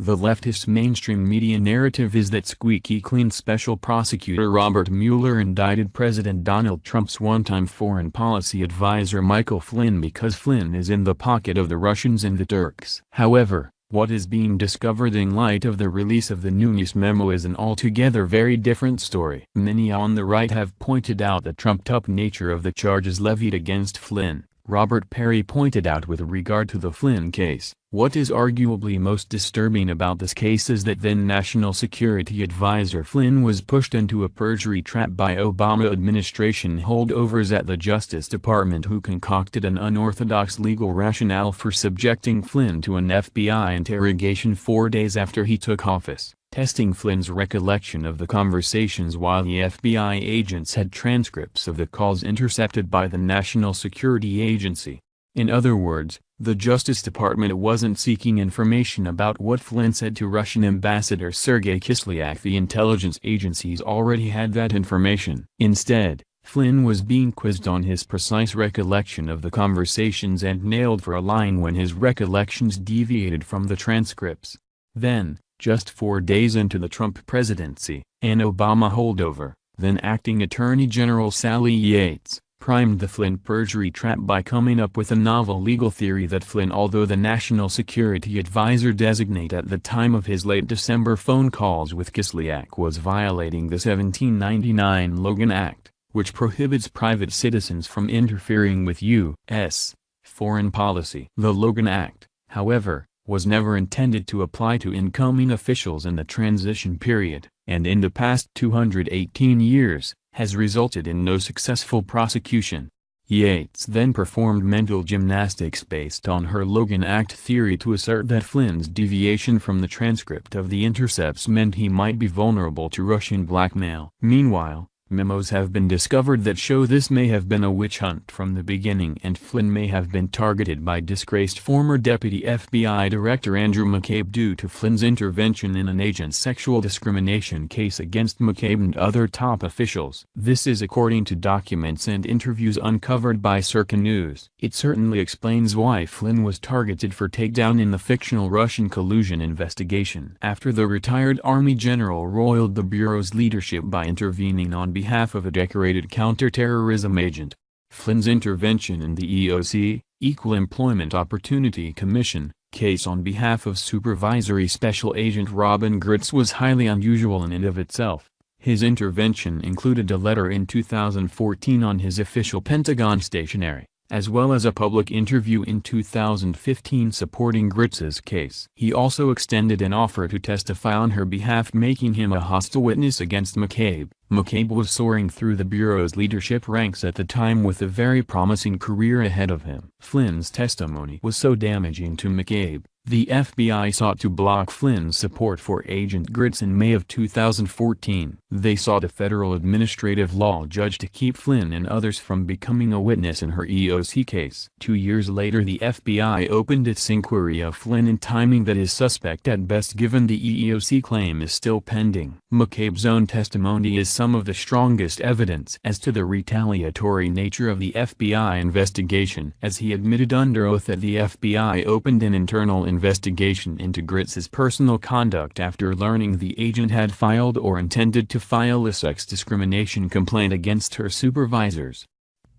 The leftist mainstream media narrative is that squeaky clean Special Prosecutor Robert Mueller indicted President Donald Trump's one-time foreign policy advisor Michael Flynn because Flynn is in the pocket of the Russians and the Turks. However, what is being discovered in light of the release of the Nunes memo is an altogether very different story. Many on the right have pointed out the trumped-up nature of the charges levied against Flynn. Robert Perry pointed out with regard to the Flynn case, what is arguably most disturbing about this case is that then National Security Advisor Flynn was pushed into a perjury trap by Obama administration holdovers at the Justice Department who concocted an unorthodox legal rationale for subjecting Flynn to an FBI interrogation 4 days after he took office, testing Flynn's recollection of the conversations while the FBI agents had transcripts of the calls intercepted by the National Security Agency. In other words, the Justice Department wasn't seeking information about what Flynn said to Russian Ambassador Sergei Kislyak. The intelligence agencies already had that information. Instead, Flynn was being quizzed on his precise recollection of the conversations and nailed for a line when his recollections deviated from the transcripts. Then, just 4 days into the Trump presidency, an Obama holdover, then Acting Attorney General Sally Yates, primed the Flynn perjury trap by coming up with a novel legal theory that Flynn, although the National Security Advisor designate at the time of his late December phone calls with Kislyak, was violating the 1799 Logan Act, which prohibits private citizens from interfering with U.S. foreign policy. The Logan Act, however, was never intended to apply to incoming officials in the transition period, and in the past 218 years, has resulted in no successful prosecution. Yates then performed mental gymnastics based on her Logan Act theory to assert that Flynn's deviation from the transcript of the intercepts meant he might be vulnerable to Russian blackmail. Meanwhile, memos have been discovered that show this may have been a witch hunt from the beginning and Flynn may have been targeted by disgraced former Deputy FBI Director Andrew McCabe due to Flynn's intervention in an agent's sexual discrimination case against McCabe and other top officials. This is according to documents and interviews uncovered by Circa News. It certainly explains why Flynn was targeted for takedown in the fictional Russian collusion investigation. After the retired Army general roiled the Bureau's leadership by intervening on behalf of a decorated counterterrorism agent, Flynn's intervention in the EOC, Equal Employment Opportunity Commission, case on behalf of Supervisory Special Agent Robin Gritz was highly unusual in and of itself. His intervention included a letter in 2014 on his official Pentagon stationery, as well as a public interview in 2015 supporting Gritz's case. He also extended an offer to testify on her behalf, making him a hostile witness against McCabe. McCabe was soaring through the Bureau's leadership ranks at the time with a very promising career ahead of him. Flynn's testimony was so damaging to McCabe, the FBI sought to block Flynn's support for Agent Gritz in May of 2014. They sought a federal administrative law judge to keep Flynn and others from becoming a witness in her EOC case. 2 years later the FBI opened its inquiry of Flynn in timing that is suspect at best given the EEOC claim is still pending. McCabe's own testimony is some of the strongest evidence as to the retaliatory nature of the FBI investigation, as he admitted under oath that the FBI opened an internal investigation into Gritz's personal conduct after learning the agent had filed or intended to file a sex discrimination complaint against her supervisors.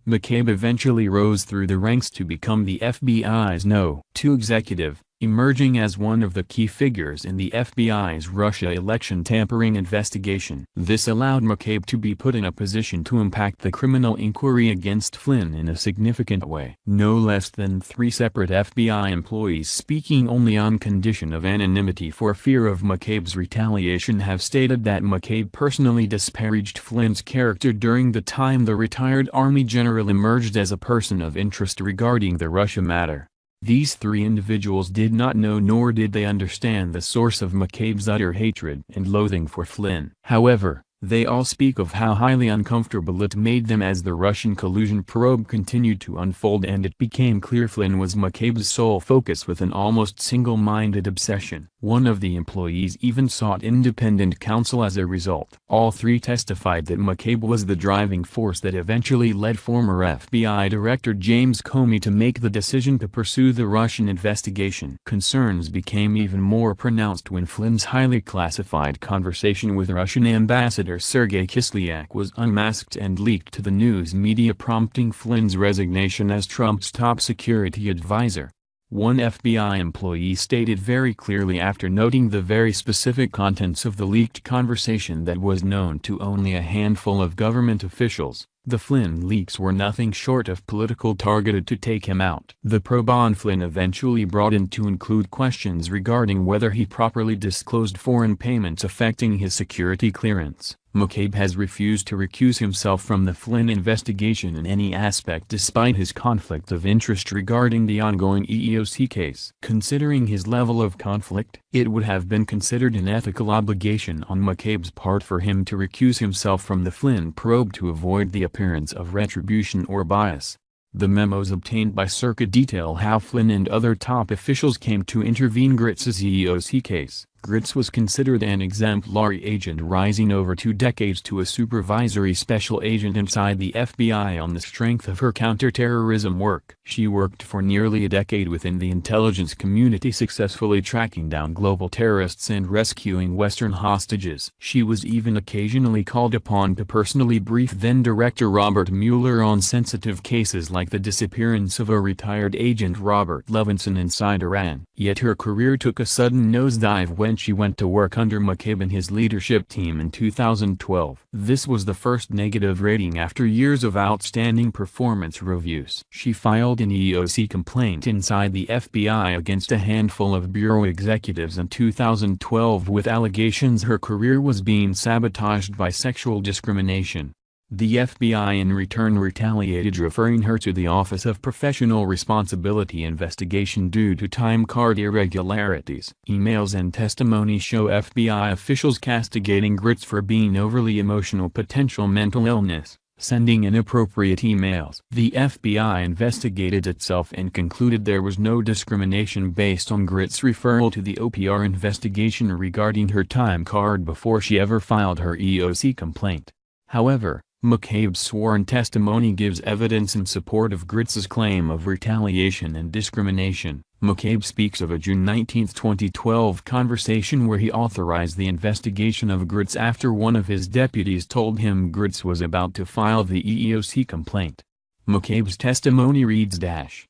McCabe eventually rose through the ranks to become the FBI's No. 2 executive, emerging as one of the key figures in the FBI's Russia election tampering investigation. This allowed McCabe to be put in a position to impact the criminal inquiry against Flynn in a significant way. No less than 3 separate FBI employees speaking only on condition of anonymity for fear of McCabe's retaliation have stated that McCabe personally disparaged Flynn's character during the time the retired Army general emerged as a person of interest regarding the Russia matter. These 3 individuals did not know nor did they understand the source of McCabe's utter hatred and loathing for Flynn. However, They all speak of how highly uncomfortable it made them as the Russian collusion probe continued to unfold and it became clear Flynn was McCabe's sole focus with an almost single-minded obsession. One of the employees even sought independent counsel as a result. All three testified that McCabe was the driving force that eventually led former FBI Director James Comey to make the decision to pursue the Russian investigation. Concerns became even more pronounced when Flynn's highly classified conversation with Russian Ambassador Sergei Kislyak was unmasked and leaked to the news media, prompting Flynn's resignation as Trump's top security advisor. One FBI employee stated very clearly after noting the very specific contents of the leaked conversation that was known to only a handful of government officials, the Flynn leaks were nothing short of political targeted to take him out. The probe on Flynn eventually broadened to include questions regarding whether he properly disclosed foreign payments affecting his security clearance. McCabe has refused to recuse himself from the Flynn investigation in any aspect despite his conflict of interest regarding the ongoing EEOC case. Considering his level of conflict, it would have been considered an ethical obligation on McCabe's part for him to recuse himself from the Flynn probe to avoid the appearance of retribution or bias. The memos obtained by Circa detail how Flynn and other top officials came to intervene Gritz's EEOC case. Gritz was considered an exemplary agent, rising over 2 decades to a supervisory special agent inside the FBI on the strength of her counterterrorism work. She worked for nearly a decade within the intelligence community, successfully tracking down global terrorists and rescuing Western hostages. She was even occasionally called upon to personally brief then-Director Robert Mueller on sensitive cases like the disappearance of a retired agent Robert Levinson inside Iran. Yet her career took a sudden nosedive when she went to work under McCabe and his leadership team in 2012. This was the first negative rating after years of outstanding performance reviews. She filed an EEOC complaint inside the FBI against a handful of bureau executives in 2012 with allegations her career was being sabotaged by sexual discrimination. The FBI in return retaliated, referring her to the Office of Professional Responsibility investigation due to time card irregularities. Emails and testimony show FBI officials castigating Gritz for being overly emotional, potential mental illness, sending inappropriate emails. The FBI investigated itself and concluded there was no discrimination based on Gritz's referral to the OPR investigation regarding her time card before she ever filed her EEOC complaint. However, McCabe's sworn testimony gives evidence in support of Gritz's claim of retaliation and discrimination. McCabe speaks of a June 19, 2012 conversation where he authorized the investigation of Gritz after one of his deputies told him Gritz was about to file the EEOC complaint. McCabe's testimony reads,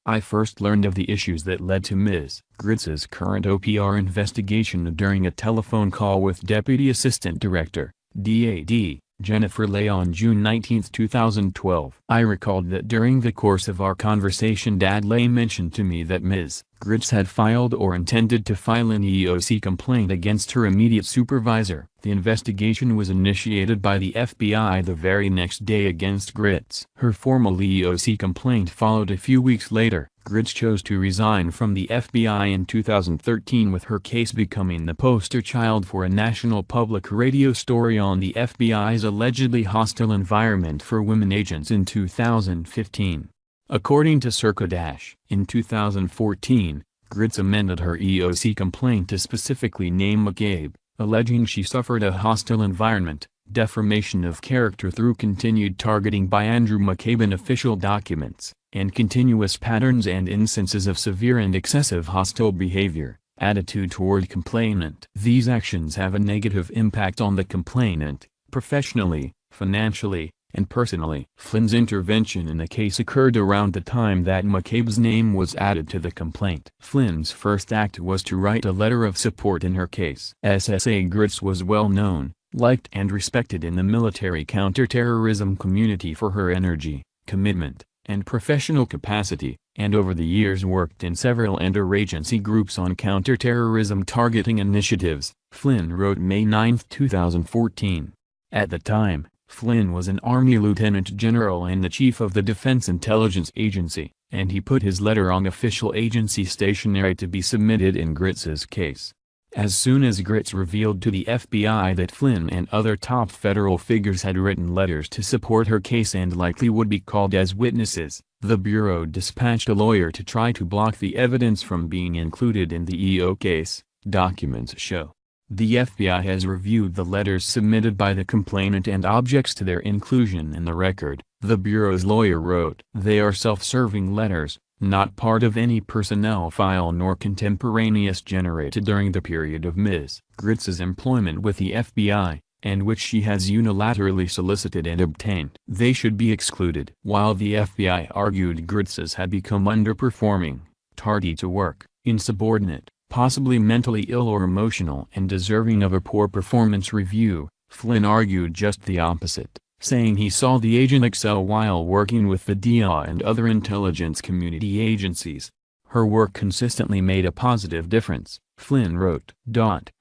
"I first learned of the issues that led to Ms. Gritz's current OPR investigation during a telephone call with Deputy Assistant Director, DAD, Jennifer Lay on June 19, 2012. I recalled that during the course of our conversation Dad Lay mentioned to me that Ms. Gritz had filed or intended to file an EEOC complaint against her immediate supervisor. The investigation was initiated by the FBI the very next day against Gritz. Her formal EEOC complaint followed a few weeks later. Gritz chose to resign from the FBI in 2013, with her case becoming the poster child for a national public radio story on the FBI's allegedly hostile environment for women agents in 2015. According to Circa, in 2014, Gritz amended her EEOC complaint to specifically name McCabe, alleging she suffered a hostile environment, defamation of character through continued targeting by Andrew McCabe in official documents, and continuous patterns and instances of severe and excessive hostile behavior, attitude toward complainant. These actions have a negative impact on the complainant, professionally, financially, and personally. Flynn's intervention in the case occurred around the time that McCabe's name was added to the complaint. Flynn's first act was to write a letter of support in her case. SSA Gritz was well known, liked and respected in the military counterterrorism community for her energy, commitment, and professional capacity, and over the years worked in several interagency groups on counterterrorism targeting initiatives, Flynn wrote May 9, 2014. At the time, Flynn was an Army lieutenant general and the chief of the Defense Intelligence Agency, and he put his letter on official agency stationery to be submitted in Gritz's case. As soon as Gritz revealed to the FBI that Flynn and other top federal figures had written letters to support her case and likely would be called as witnesses, the Bureau dispatched a lawyer to try to block the evidence from being included in the EO case, documents show. The FBI has reviewed the letters submitted by the complainant and objects to their inclusion in the record, the Bureau's lawyer wrote. They are self-serving letters, not part of any personnel file nor contemporaneous generated during the period of Ms. Gritz's employment with the FBI, and which she has unilaterally solicited and obtained. They should be excluded. While the FBI argued Gritz's had become underperforming, tardy to work, insubordinate, possibly mentally ill or emotional and deserving of a poor performance review, Flynn argued just the opposite, saying he saw the agent excel while working with the DIA and other intelligence community agencies. Her work consistently made a positive difference, Flynn wrote.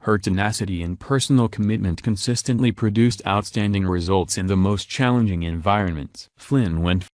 Her tenacity and personal commitment consistently produced outstanding results in the most challenging environments. Flynn went